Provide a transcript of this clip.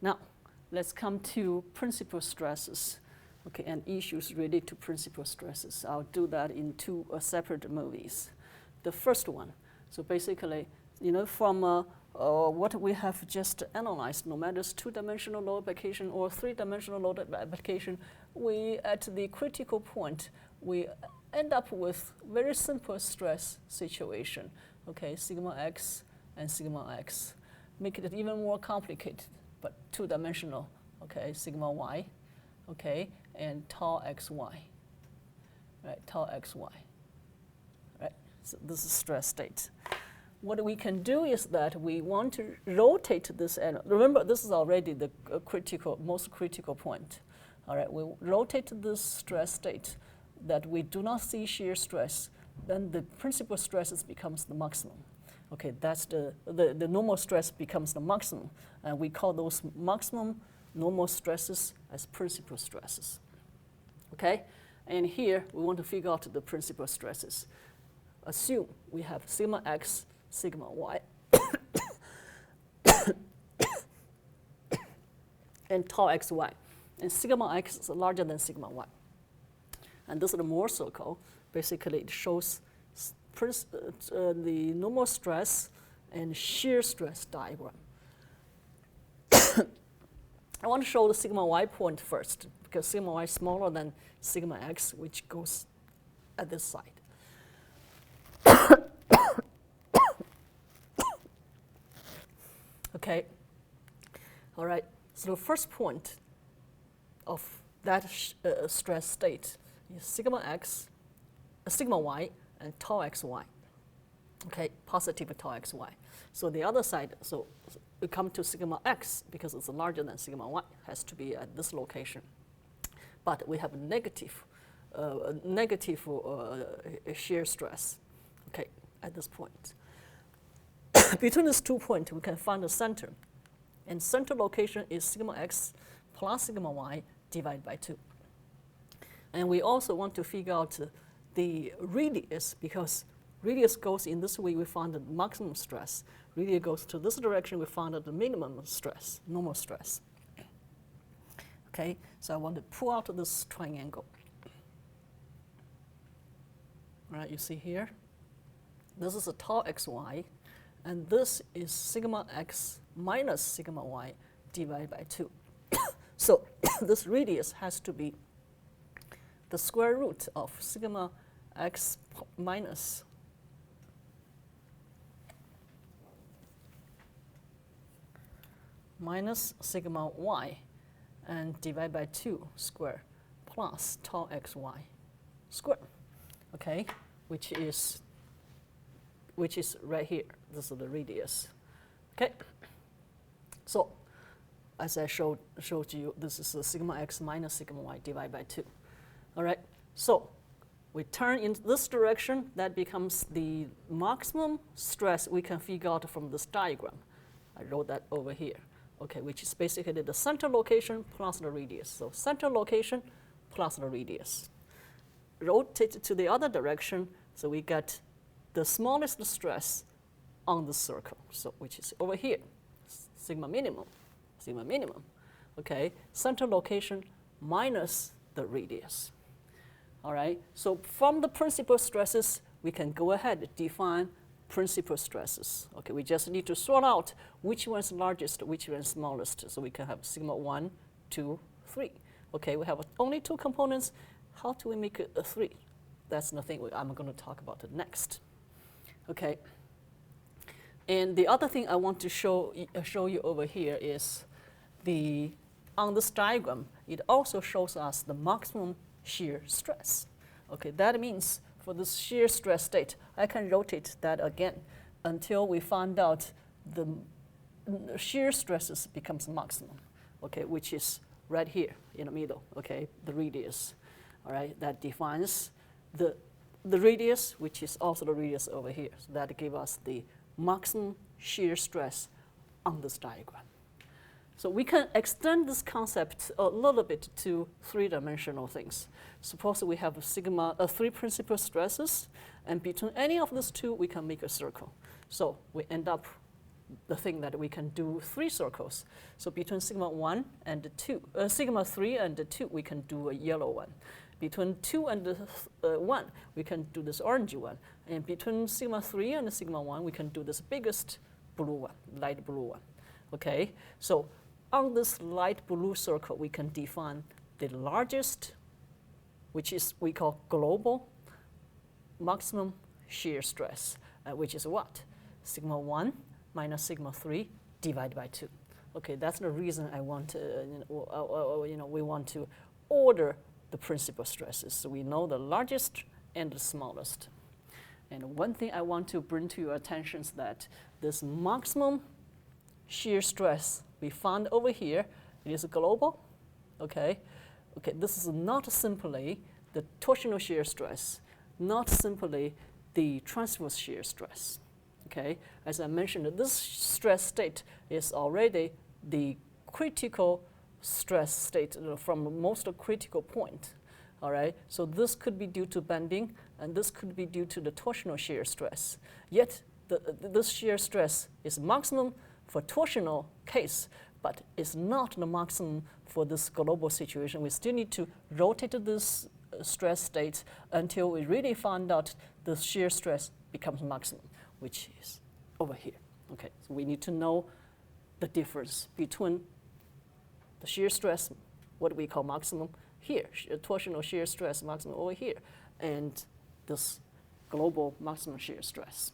Now, let's come to principal stresses, okay, and issues related to principal stresses. I'll do that in two separate movies. The first one, so basically, from what we have just analyzed, no matter it's two-dimensional load application or three-dimensional load application, we, at the critical point, we end up with very simple stress situation, okay, sigma x and sigma x. Make it even more complicated, but two-dimensional, okay, sigma y, okay, and tau xy, right, tau xy, right? So this is stress state. What we can do is that we want to rotate this element. Remember, this is already the most critical point. All right, we rotate this stress state that we do not see shear stress, then the principal stresses becomes the maximum. Okay, that's the normal stress becomes the maximum, and we call those maximum normal stresses as principal stresses. Okay, and here we want to figure out the principal stresses. Assume we have sigma x, sigma y, and tau xy, and sigma x is larger than sigma y. And this is the Moore circle. Basically, it shows the normal stress and shear stress diagram. I want to show the sigma y point first, because sigma y is smaller than sigma x, which goes at this side. Okay, all right, so the first point of that stress state is sigma x, sigma y, and tau xy, okay, positive tau xy. So the other side, so we come to sigma x, because it's larger than sigma y, has to be at this location. But we have negative shear stress, okay, at this point. Between these 2 points, we can find the center. And center location is sigma x plus sigma y divided by 2. And we also want to figure out the radius, because radius goes in this way, we find the maximum stress. Radius goes to this direction, we find the minimum stress, normal stress. Okay, so I want to pull out this triangle. All right, you see here, this is a tau xy, and this is sigma x minus sigma y divided by 2. So this radius has to be the square root of sigma x minus sigma y, and divide by 2 square plus tau xy square, okay, which is right here. This is the radius, okay. So as I showed you, this is sigma x minus sigma y divided by 2. All right, so we turn in this direction, that becomes the maximum stress we can figure out from this diagram. I wrote that over here, okay, which is basically the center location plus the radius. So center location plus the radius. Rotate to the other direction, so we get the smallest stress on the circle, so which is over here, sigma minimum, okay, center location minus the radius. All right, so from the principal stresses, we can go ahead and define principal stresses. Okay, we just need to sort out which one's largest, which one's smallest, so we can have sigma 1, 2, 3. Okay, we have only 2 components. How do we make it a 3? That's the thing I'm going to talk about next. Okay, and the other thing I want to show you over here is on this diagram, it also shows us the maximum shear stress. Okay, that means for this shear stress state, I can rotate that again until we find out the shear stresses becomes maximum, okay, which is right here in the middle, okay, the radius. All right, that defines the radius, which is also the radius over here. So that gives us the maximum shear stress on this diagram. So we can extend this concept a little bit to 3-dimensional things. Suppose we have 3 principal stresses, and between any of these 2, we can make a circle. So we end up the thing that we can do 3 circles. So between sigma 1 and 2, sigma 3 and 2, we can do a yellow one. Between 2 and 1, we can do this orange one. And between sigma 3 and sigma 1, we can do this biggest blue one, light blue one. Okay, so on this light blue circle, we can define the largest, which is we call global maximum shear stress, which is what? Sigma 1 minus sigma 3 divided by 2. Okay, that's the reason I want to, we want to order the principal stresses. So we know the largest and the smallest. And one thing I want to bring to your attention is that this maximum shear stress we found over here, it is global, okay? Okay, this is not simply the torsional shear stress, not simply the transverse shear stress, okay? As I mentioned, this stress state is already the critical stress state from most critical point, all right? So this could be due to bending, and this could be due to the torsional shear stress. Yet, this shear stress is maximum for torsional case, but it's not the maximum for this global situation. We still need to rotate this stress state until we really find out the shear stress becomes maximum, which is over here. Okay, so we need to know the difference between the shear stress, what we call maximum here, torsional shear stress maximum over here, and this global maximum shear stress.